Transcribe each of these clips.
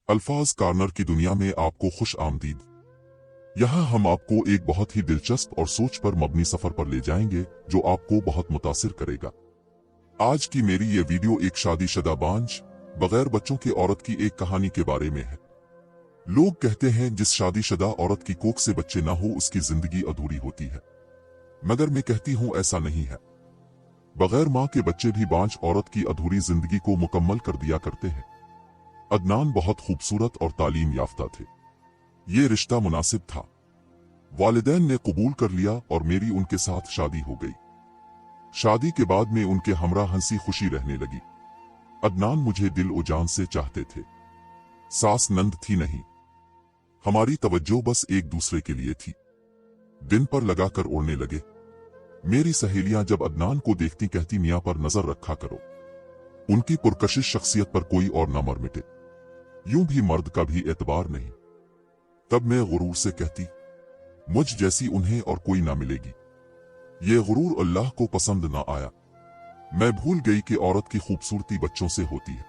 अल्फाज कॉर्नर की दुनिया में आपको खुश आमदीद। यहाँ हम आपको एक बहुत ही दिलचस्प और सोच पर मबनी सफर पर ले जाएंगे जो आपको बहुत मुतासिर करेगा। आज की मेरी ये वीडियो एक शादीशुदा बांझ बगैर बच्चों की औरत की एक कहानी के बारे में है। लोग कहते हैं जिस शादीशुदा औरत की कोख से बच्चे ना हो उसकी जिंदगी अधूरी होती है, मगर मैं कहती हूँ ऐसा नहीं है। बगैर माँ के बच्चे भी बांझ औरत की अधूरी जिंदगी को मुकम्मल कर दिया करते हैं। अदनान बहुत खूबसूरत और तालीम याफ्ता थे। ये रिश्ता मुनासिब था। वालिदैन ने कबूल कर लिया और मेरी उनके साथ शादी हो गई। शादी के बाद में उनके हमरा हंसी खुशी रहने लगी। अदनान मुझे दिल ओ जान से चाहते थे। सास नंद थी नहीं, हमारी तवज्जो बस एक दूसरे के लिए थी। दिन पर लगाकर ओढ़ने लगे। मेरी सहेलियां जब अदनान को देखती कहती मियां पर नजर रखा करो, उनकी पुरकशिश शख्सियत पर कोई और न मर मिटे। यूं भी मर्द का भी एतबार नहीं। तब मैं गुरूर से कहती मुझ जैसी उन्हें और कोई ना मिलेगी। ये गुरूर अल्लाह को पसंद ना आया। मैं भूल गई कि औरत की खूबसूरती बच्चों से होती है।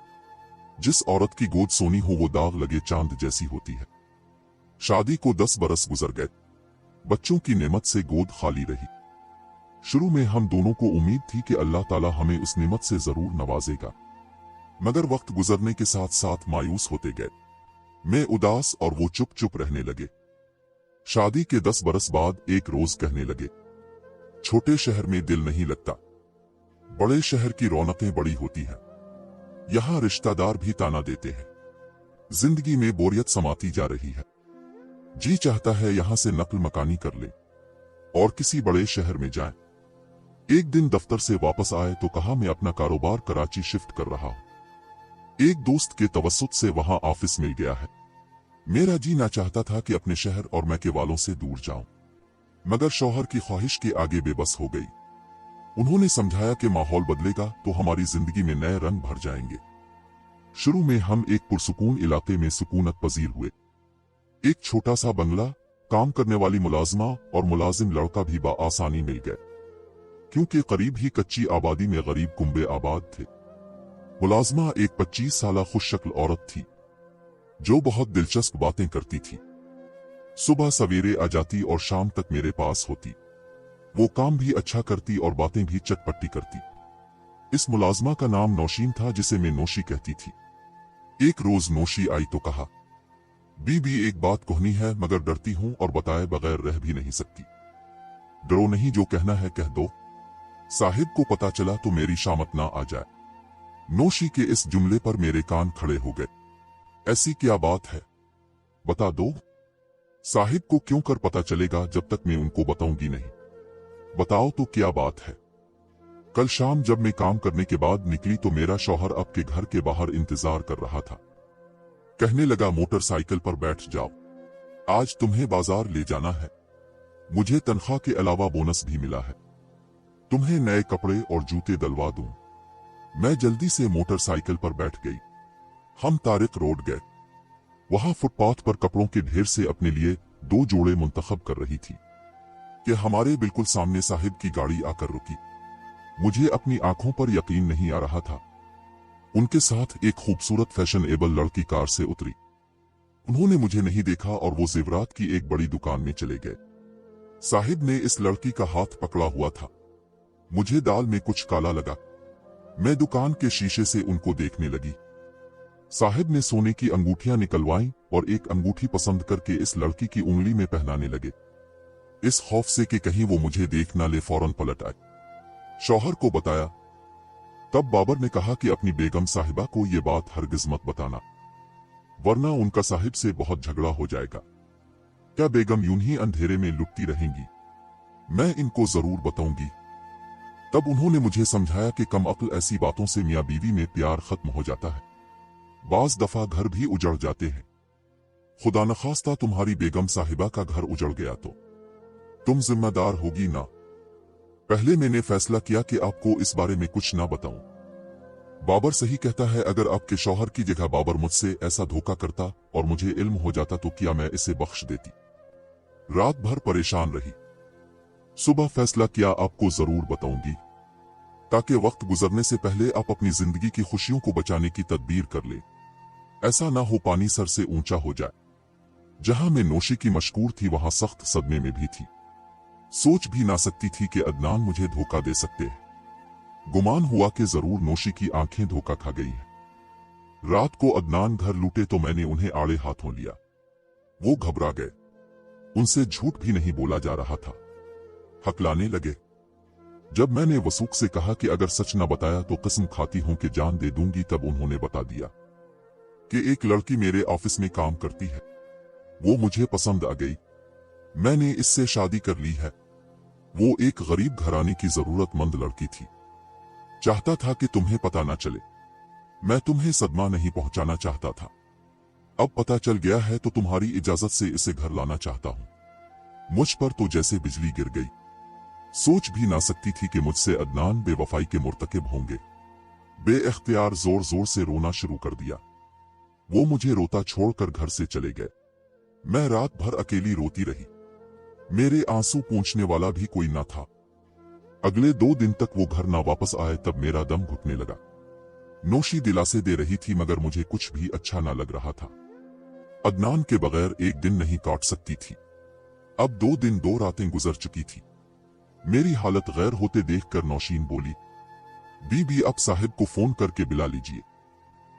जिस औरत की गोद सोनी हो वो दाग लगे चांद जैसी होती है। शादी को 10 बरस गुजर गए। बच्चों की नेमत से गोद खाली रही। शुरू में हम दोनों को उम्मीद थी कि अल्लाह ताला हमें उस नेमत से जरूर नवाजेगा, मगर वक्त गुजरने के साथ साथ मायूस होते गए। मैं उदास और वो चुप चुप रहने लगे। शादी के 10 बरस बाद एक रोज कहने लगे, छोटे शहर में दिल नहीं लगता, बड़े शहर की रौनकें बड़ी होती हैं। यहाँ रिश्तेदार भी ताना देते हैं। जिंदगी में बोरियत समाती जा रही है। जी चाहता है यहाँ से नकल मकानी कर ले और किसी बड़े शहर में जाएं। एक दिन दफ्तर से वापस आए तो कहा मैं अपना कारोबार कराची शिफ्ट कर रहा हूँ। एक दोस्त के तवस्सुत से वहां ऑफिस मिल गया है। मेरा जी ना चाहता था कि अपने शहर और मैके वालों से दूर जाऊं, मगर शौहर की ख्वाहिश के आगे बेबस हो गई। उन्होंने समझाया कि माहौल बदलेगा तो हमारी जिंदगी में नए रंग भर जाएंगे। शुरू में हम एक पुरसुकून इलाके में सुकूनत पजीर हुए। एक छोटा सा बंगला, काम करने वाली मुलाजमा और मुलाजिम लड़का भी बआसानी मिल गए, क्योंकि करीब ही कच्ची आबादी में गरीब कुंबे आबाद थे। मुलाजमा एक 25 साला खुशशक्ल औरत थी जो बहुत दिलचस्प बातें करती थी। सुबह सवेरे आ जाती और शाम तक मेरे पास होती। वो काम भी अच्छा करती और बातें भी चटपटी करती। इस मुलाजमा का नाम नौशीन था, जिसे मैं नौशी कहती थी। एक रोज नौशी आई तो कहा, बीबी एक बात कहनी है मगर डरती हूं और बताए बगैर रह भी नहीं सकती। डरो नहीं, जो कहना है कह दो, साहिब को पता चला तो मेरी शामत ना आ जाए। नौशी के इस जुमले पर मेरे कान खड़े हो गए। ऐसी क्या बात है, बता दो। साहिब को क्यों कर पता चलेगा जब तक मैं उनको बताऊंगी नहीं। बताओ तो क्या बात है। कल शाम जब मैं काम करने के बाद निकली तो मेरा शौहर आपके घर के बाहर इंतजार कर रहा था। कहने लगा मोटरसाइकिल पर बैठ जाओ, आज तुम्हें बाजार ले जाना है। मुझे तनख्वाह के अलावा बोनस भी मिला है। तुम्हें नए कपड़े और जूते दिलवा दूं। मैं जल्दी से मोटरसाइकिल पर बैठ गई। हम तारिक रोड गए। वहां फुटपाथ पर कपड़ों के ढेर से अपने लिए 2 जोड़े मुंतखब कर रही थी कि हमारे बिल्कुल सामने साहिब की गाड़ी आकर रुकी। मुझे अपनी आंखों पर यकीन नहीं आ रहा था। उनके साथ एक खूबसूरत फैशनेबल लड़की कार से उतरी। उन्होंने मुझे नहीं देखा और वो जेवरात की एक बड़ी दुकान में चले गए। साहिब ने इस लड़की का हाथ पकड़ा हुआ था। मुझे दाल में कुछ काला लगा। मैं दुकान के शीशे से उनको देखने लगी। साहिब ने सोने की अंगूठियां निकलवाईं और एक अंगूठी पसंद करके इस लड़की की उंगली में पहनाने लगे। इस खौफ से कि कहीं वो मुझे देख ना ले फौरन पलट आए। शौहर को बताया। तब बाबर ने कहा कि अपनी बेगम साहिबा को ये बात हरगिज मत बताना, वरना उनका साहिब से बहुत झगड़ा हो जाएगा। क्या बेगम यूं ही अंधेरे में लुटती रहेंगी? मैं इनको जरूर बताऊंगी। तब उन्होंने मुझे समझाया कि कम अक्ल ऐसी बातों से मियां बीवी में प्यार खत्म हो जाता है। बाज दफा घर भी उजड़ जाते हैं। खुदा न खास्ता तुम्हारी बेगम साहिबा का घर उजड़ गया तो तुम जिम्मेदार होगी ना। पहले मैंने फैसला किया कि आपको इस बारे में कुछ ना बताऊं। बाबर सही कहता है, अगर आपके शौहर की जगह बाबर मुझसे ऐसा धोखा करता और मुझे इल्म हो जाता तो क्या मैं इसे बख्श देती। रात भर परेशान रही। सुबह फैसला किया आपको जरूर बताऊंगी, ताकि वक्त गुजरने से पहले आप अपनी जिंदगी की खुशियों को बचाने की तदबीर कर ले। ऐसा ना हो पानी सर से ऊंचा हो जाए। जहां मैं नौशी की मशकूर थी वहां सख्त सदमे में भी थी। सोच भी ना सकती थी कि अदनान मुझे धोखा दे सकते हैं। गुमान हुआ कि जरूर नौशी की आंखें धोखा खा गई हैं। रात को अदनान घर लूटे तो मैंने उन्हें आड़े हाथों लिया। वो घबरा गए। उनसे झूठ भी नहीं बोला जा रहा था। हकलाने लगे। जब मैंने वसूक से कहा कि अगर सच न बताया तो कसम खाती हूं कि जान दे दूंगी, तब उन्होंने बता दिया कि एक लड़की मेरे ऑफिस में काम करती है। वो मुझे पसंद आ गई। मैंने इससे शादी कर ली है। वो एक गरीब घराने की जरूरतमंद लड़की थी। चाहता था कि तुम्हें पता न चले। मैं तुम्हें सदमा नहीं पहुंचाना चाहता था। अब पता चल गया है तो तुम्हारी इजाजत से इसे घर लाना चाहता हूं। मुझ पर तो जैसे बिजली गिर गई। सोच भी ना सकती थी कि मुझसे अदनान बेवफाई के मुर्तकिब होंगे। बेइख्तियार जोर जोर से रोना शुरू कर दिया। वो मुझे रोता छोड़कर घर से चले गए। मैं रात भर अकेली रोती रही। मेरे आंसू पोंछने वाला भी कोई ना था। अगले 2 दिन तक वो घर ना वापस आए तब मेरा दम घुटने लगा। नौशी दिलासे दे रही थी मगर मुझे कुछ भी अच्छा ना लग रहा था। अदनान के बगैर एक दिन नहीं काट सकती थी। अब 2 दिन 2 रातें गुजर चुकी थी। मेरी हालत गैर होते देखकर नौशीन बोली, बीबी अब साहिब को फोन करके बुला लीजिए।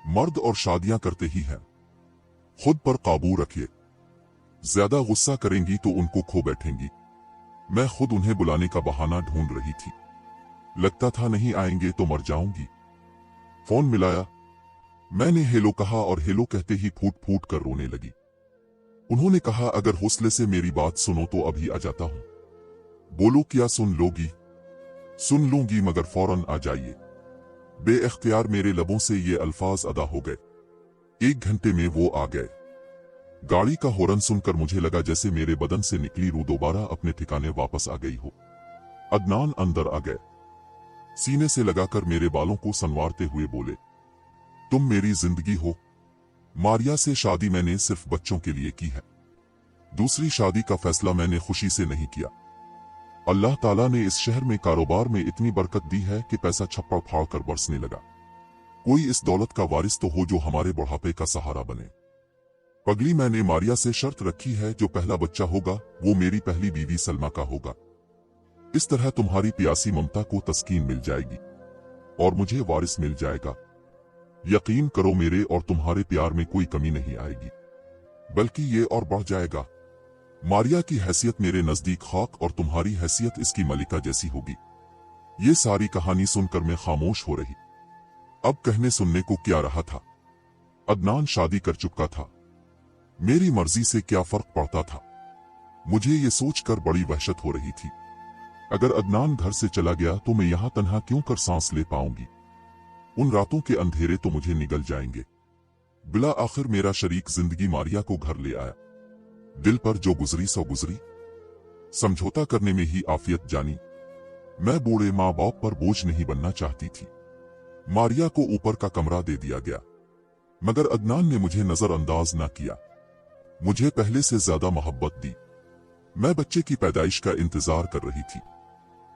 मर्द और शादियां करते ही हैं। खुद पर काबू रखिए। ज्यादा गुस्सा करेंगी तो उनको खो बैठेंगी। मैं खुद उन्हें बुलाने का बहाना ढूंढ रही थी। लगता था नहीं आएंगे तो मर जाऊंगी। फोन मिलाया। मैंने हेलो कहा और हेलो कहते ही फूट फूट कर रोने लगी। उन्होंने कहा, अगर हौसले से मेरी बात सुनो तो अभी आ जाता हूं। बोलो क्या सुन लोगी? सुन लूंगी मगर फौरन आ जाइए। बेइख्तियार मेरे लबों से ये अल्फाज अदा हो गए। 1 घंटे में वो आ गए। गाड़ी का हॉर्न सुनकर मुझे लगा जैसे मेरे बदन से निकली रूह दोबारा अपने ठिकाने वापस आ गई हो। अदनान अंदर आ गए। सीने से लगाकर मेरे बालों को संवारते हुए बोले, तुम मेरी जिंदगी हो। मारिया से शादी मैंने सिर्फ बच्चों के लिए की है। दूसरी शादी का फैसला मैंने खुशी से नहीं किया। अल्लाह ताला ने इस शहर में कारोबार में इतनी बरकत दी है कि पैसा छप्पड़ फाड़ कर बरसने लगा। कोई इस दौलत का वारिस तो हो जो हमारे बुढ़ापे का सहारा बने। पगली मैंने मारिया से शर्त रखी है, जो पहला बच्चा होगा वो मेरी पहली बीवी सलमा का होगा। इस तरह तुम्हारी प्यासी ममता को तस्कीन मिल जाएगी और मुझे वारिस मिल जाएगा। यकीन करो मेरे और तुम्हारे प्यार में कोई कमी नहीं आएगी, बल्कि ये और बढ़ जाएगा। मारिया की हैसियत मेरे नजदीक खाक और तुम्हारी हैसियत इसकी मलिका जैसी होगी। ये सारी कहानी सुनकर मैं खामोश हो रही। अब कहने सुनने को क्या रहा था। अदनान शादी कर चुका था। मेरी मर्जी से क्या फर्क पड़ता था। मुझे ये सोचकर बड़ी वहशत हो रही थी। अगर अदनान घर से चला गया तो मैं यहां तन्हा क्यों कर सांस ले पाऊंगी। उन रातों के अंधेरे तो मुझे निगल जाएंगे। बिला आखिर मेरा शरीक जिंदगी मारिया को घर ले आया। दिल पर जो गुजरी सो गुजरी। समझौता करने में ही आफियत जानी। मैं बूढ़े माँ बाप पर बोझ नहीं बनना चाहती थी। मारिया को ऊपर का कमरा दे दिया गया, मगर अदनान ने मुझे नजरअंदाज ना किया। मुझे पहले से ज्यादा मोहब्बत दी। मैं बच्चे की पैदाइश का इंतजार कर रही थी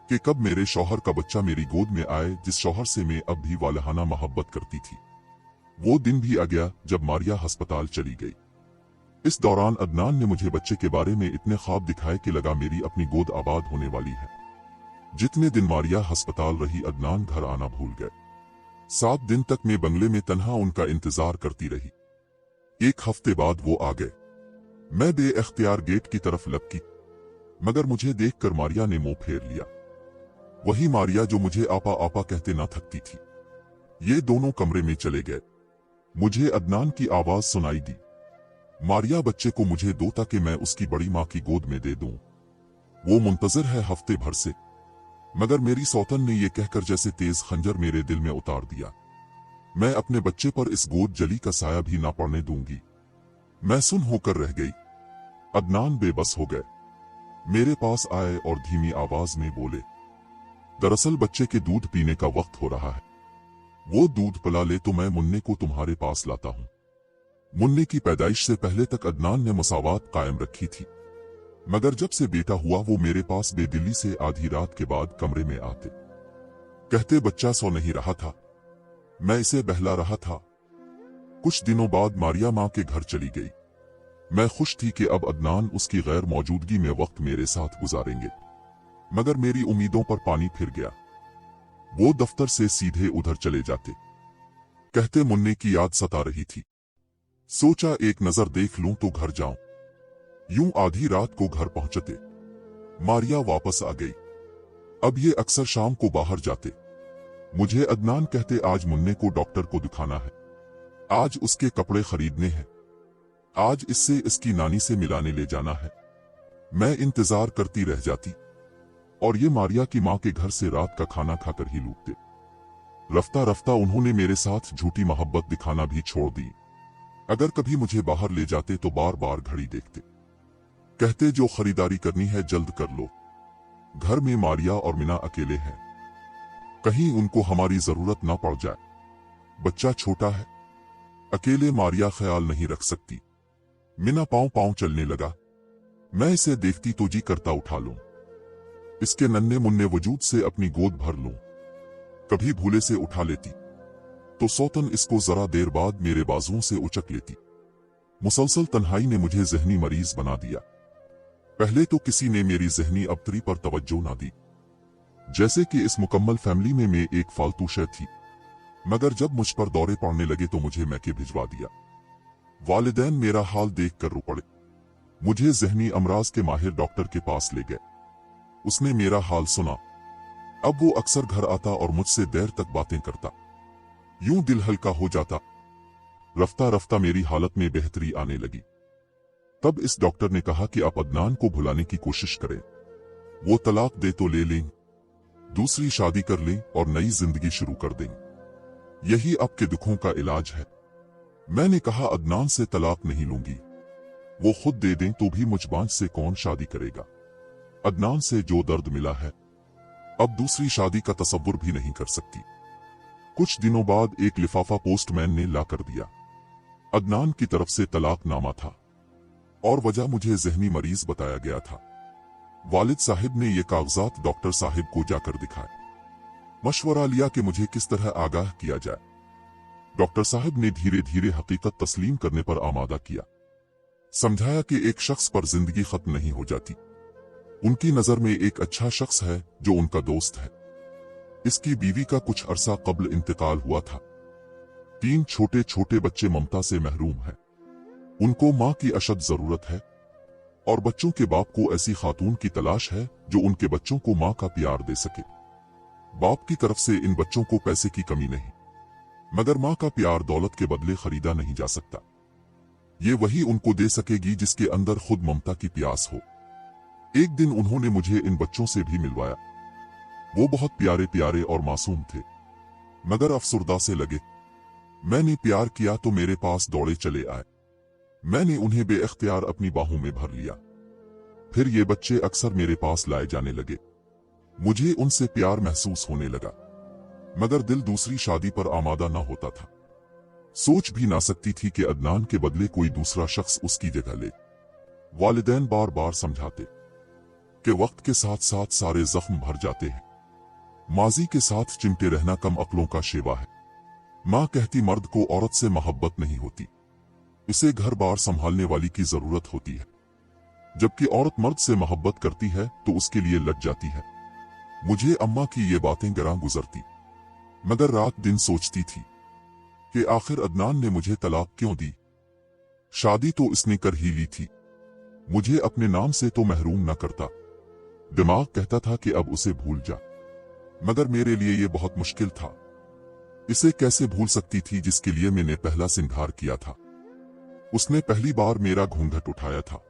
कि कब मेरे शौहर का बच्चा मेरी गोद में आए, जिस शौहर से मैं अब भी वालहाना मोहब्बत करती थी। वो दिन भी आ गया जब मारिया अस्पताल चली गई। इस दौरान अदनान ने मुझे बच्चे के बारे में इतने ख्वाब दिखाए कि लगा मेरी अपनी गोद आबाद होने वाली है। जितने दिन मारिया अस्पताल रही अदनान घर आना भूल गए। 7 दिन तक मैं बंगले में तन्हा उनका इंतजार करती रही। 1 हफ्ते बाद वो आ गए। मैं बेइख्तियार गेट की तरफ लपकी, मगर मुझे देखकर मारिया ने मुंह फेर लिया। वही मारिया जो मुझे आपा आपा कहते ना थकती थी। ये दोनों कमरे में चले गए। मुझे अदनान की आवाज सुनाई दी, मारिया बच्चे को मुझे दो ताकि मैं उसकी बड़ी माँ की गोद में दे दूं। वो मुंतजर है हफ्ते भर से। मगर मेरी सौतन ने यह कहकर जैसे तेज खंजर मेरे दिल में उतार दिया, मैं अपने बच्चे पर इस गोद जली का साया भी ना पड़ने दूंगी। मैं सुन होकर रह गई। अदनान बेबस हो गए। मेरे पास आए और धीमी आवाज में बोले, दरअसल बच्चे के दूध पीने का वक्त हो रहा है। वो दूध पिला ले तो मैं मुन्ने को तुम्हारे पास लाता हूं। मुन्ने की पैदाइश से पहले तक अदनान ने मुसावात कायम रखी थी, मगर जब से बेटा हुआ वो मेरे पास बेदिली से आधी रात के बाद कमरे में आते। कहते बच्चा सो नहीं रहा था, मैं इसे बहला रहा था। कुछ दिनों बाद मारिया माँ के घर चली गई। मैं खुश थी कि अब अदनान उसकी गैर मौजूदगी में वक्त मेरे साथ गुजारेंगे, मगर मेरी उम्मीदों पर पानी फिर गया। वो दफ्तर से सीधे उधर चले जाते, कहते मुन्ने की याद सता रही थी। सोचा एक नजर देख लूं तो घर जाऊं। यूं आधी रात को घर पहुंचते, मारिया वापस आ गई। अब ये अक्सर शाम को बाहर जाते। मुझे अदनान कहते आज मुन्ने को डॉक्टर को दिखाना है, आज उसके कपड़े खरीदने हैं, आज इससे इसकी नानी से मिलाने ले जाना है। मैं इंतजार करती रह जाती और ये मारिया की माँ के घर से रात का खाना खाकर ही लूटते। रफ्ता रफ्ता उन्होंने मेरे साथ झूठी मोहब्बत दिखाना भी छोड़ दी। अगर कभी मुझे बाहर ले जाते तो बार बार घड़ी देखते, कहते जो खरीदारी करनी है जल्द कर लो। घर में मारिया और मीना अकेले हैं, कहीं उनको हमारी जरूरत ना पड़ जाए। बच्चा छोटा है, अकेले मारिया ख्याल नहीं रख सकती। मीना पांव पांव चलने लगा। मैं इसे देखती तो जी करता उठा लूं, इसके नन्हे मुन्ने वजूद से अपनी गोद भर लूं। कभी भूले से उठा लेती तो सौतन इसको जरा देर बाद मेरे बाजुओं से उचक लेती। मुसलसल तन्हाई ने मुझे जहनी मरीज बना दिया। पहले तो किसी ने मेरी जहनी अबतरी पर तवज्जो ना दी, जैसे कि इस मुकम्मल फैमिली में मैं एक फालतू शय थी। मगर जब मुझ पर दौरे पड़ने लगे तो मुझे मैके भिजवा दिया। वालिदैन मेरा हाल देख कर रो पड़े। मुझे जहनी अमराज के माहिर डॉक्टर के पास ले गए। उसने मेरा हाल सुना। अब वो अक्सर घर आता और मुझसे देर तक बातें करता। यूं दिल हल्का हो जाता। रफ्ता रफ्ता मेरी हालत में बेहतरी आने लगी। तब इस डॉक्टर ने कहा कि आप अदनान को भुलाने की कोशिश करें। वो तलाक दे तो ले लें, दूसरी शादी कर लें और नई जिंदगी शुरू कर दें। यही आपके दुखों का इलाज है। मैंने कहा अदनान से तलाक नहीं लूंगी, वो खुद दे दें तो भी मुझ बांझ से कौन शादी करेगा। अदनान से जो दर्द मिला है, अब दूसरी शादी का तसव्वुर भी नहीं कर सकती। कुछ दिनों बाद एक लिफाफा पोस्टमैन ने ला कर दिया। अदनान की तरफ से तलाकनामा था और वजह मुझे जहनी मरीज बताया गया था। वालिद साहिब ने ये कागजात डॉक्टर साहिब को जाकर दिखाए। मशवरा लिया कि मुझे किस तरह आगाह किया जाए। डॉक्टर साहब ने धीरे धीरे हकीकत तस्लीम करने पर आमादा किया। समझाया कि एक शख्स पर जिंदगी खत्म नहीं हो जाती। उनकी नजर में एक अच्छा शख्स है जो उनका दोस्त है। इसकी बीवी का कुछ अरसा कब्ल इंतकाल हुआ था। 3 छोटे छोटे बच्चे ममता से महरूम हैं। उनको माँ की अशद जरूरत है और बच्चों के बाप को ऐसी खातून की तलाश है जो उनके बच्चों को माँ का प्यार दे सके। बाप की तरफ से इन बच्चों को पैसे की कमी नहीं, मगर माँ का प्यार दौलत के बदले खरीदा नहीं जा सकता। ये वही उनको दे सकेगी जिसके अंदर खुद ममता की प्यास हो। एक दिन उन्होंने मुझे इन बच्चों से भी मिलवाया। वो बहुत प्यारे प्यारे और मासूम थे, मगर अफसुर्दा से लगे। मैंने प्यार किया तो मेरे पास दौड़े चले आए। मैंने उन्हें बेअख्तियार अपनी बाहों में भर लिया। फिर ये बच्चे अक्सर मेरे पास लाए जाने लगे। मुझे उनसे प्यार महसूस होने लगा, मगर दिल दूसरी शादी पर आमादा ना होता था। सोच भी ना सकती थी कि अदनान के बदले कोई दूसरा शख्स उसकी जगह ले। वालिदैन बार बार समझाते कि वक्त के साथ साथ सारे जख्म भर जाते हैं। माजी के साथ चिमटे रहना कम अक्लों का शेवा है। माँ कहती मर्द को औरत से मोहब्बत नहीं होती, इसे घर बार संभालने वाली की जरूरत होती है। जबकि औरत मर्द से मोहब्बत करती है तो उसके लिए लग जाती है। मुझे अम्मा की ये बातें गरां गुजरती, मगर रात दिन सोचती थी कि आखिर अदनान ने मुझे तलाक क्यों दी। शादी तो इसने कर ही ली थी, मुझे अपने नाम से तो महरूम न करता। दिमाग कहता था कि अब उसे भूल जा, मगर मेरे लिए ये बहुत मुश्किल था। इसे कैसे भूल सकती थी जिसके लिए मैंने पहला सिंगार किया था। उसने पहली बार मेरा घूंघट उठाया था।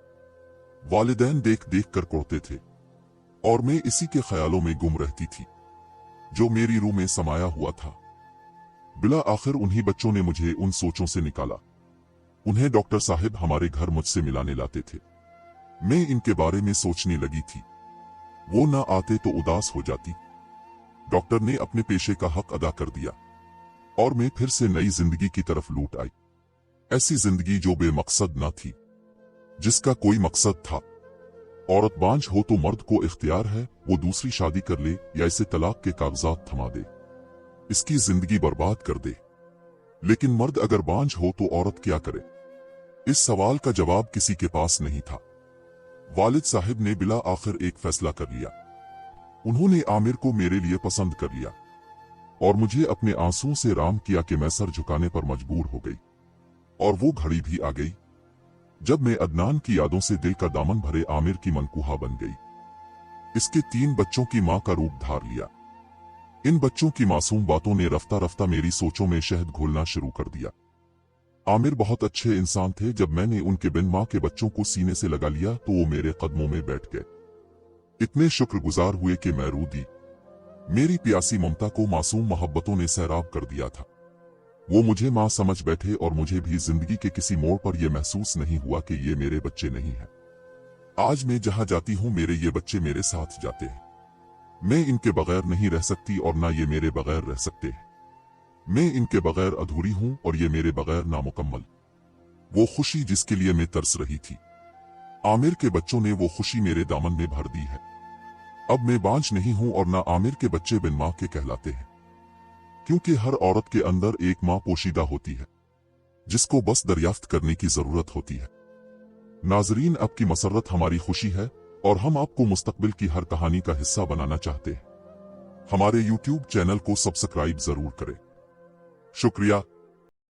वालिदैन देख देख कर कोड़ते थे और मैं इसी के ख्यालों में गुम रहती थी जो मेरी रूह में समाया हुआ था। बिला आखिर उन्हीं बच्चों ने मुझे उन सोचों से निकाला। उन्हें डॉक्टर साहिब हमारे घर मुझसे मिलाने लाते थे। मैं इनके बारे में सोचने लगी थी। वो ना आते तो उदास हो जाती। डॉक्टर ने अपने पेशे का हक अदा कर दिया और मैं फिर से नई जिंदगी की तरफ लूट आई। ऐसी जिंदगी जो बेमकसद ना थी, जिसका कोई मकसद था। औरत बांझ हो तो मर्द को इख्तियार है वो दूसरी शादी कर ले या इसे तलाक के कागजात थमा दे, इसकी जिंदगी बर्बाद कर दे। लेकिन मर्द अगर बांझ हो तो औरत क्या करे? इस सवाल का जवाब किसी के पास नहीं था। वालिद साहब ने बिला आखिर एक फैसला कर लिया। उन्होंने आमिर को मेरे लिए पसंद कर लिया और मुझे अपने आंसुओं से राम किया कि मैं सर झुकाने पर मजबूर हो गई। और वो घड़ी भी आ गई जब मैं अदनान की यादों से दिल का दामन भरे आमिर की मनकूहा बन गई। इसके 3 बच्चों की मां का रूप धार लिया। इन बच्चों की मासूम बातों ने रफ्ता रफ्ता मेरी सोचों में शहद घोलना शुरू कर दिया। आमिर बहुत अच्छे इंसान थे। जब मैंने उनके बिन मां के बच्चों को सीने से लगा लिया तो वो मेरे कदमों में बैठ गए। इतने शुक्रगुजार हुए कि मैं रो दी। मेरी प्यासी ममता को मासूम मोहब्बतों ने सैराब कर दिया था। वो मुझे मां समझ बैठे और मुझे भी जिंदगी के किसी मोड़ पर यह महसूस नहीं हुआ कि ये मेरे बच्चे नहीं हैं। आज मैं जहां जाती हूं मेरे ये बच्चे मेरे साथ जाते हैं। मैं इनके बगैर नहीं रह सकती और ना ये मेरे बगैर रह सकते हैं। मैं इनके बगैर अधूरी हूं और ये मेरे बगैर नामुकम्मल। वो खुशी जिसके लिए मैं तरस रही थी, आमिर के बच्चों ने वो खुशी मेरे दामन में भर दी है। अब मैं बांझ नहीं हूं और ना आमिर के बच्चे बिन मां के कहलाते हैं, क्योंकि हर औरत के अंदर एक मां पोशीदा होती है जिसको बस दरियाफ्त करने की जरूरत होती है। नाजरीन, आपकी मसर्रत हमारी खुशी है और हम आपको मुस्तकबिल की हर कहानी का हिस्सा बनाना चाहते हैं। हमारे YouTube चैनल को सब्सक्राइब जरूर करें। शुक्रिया।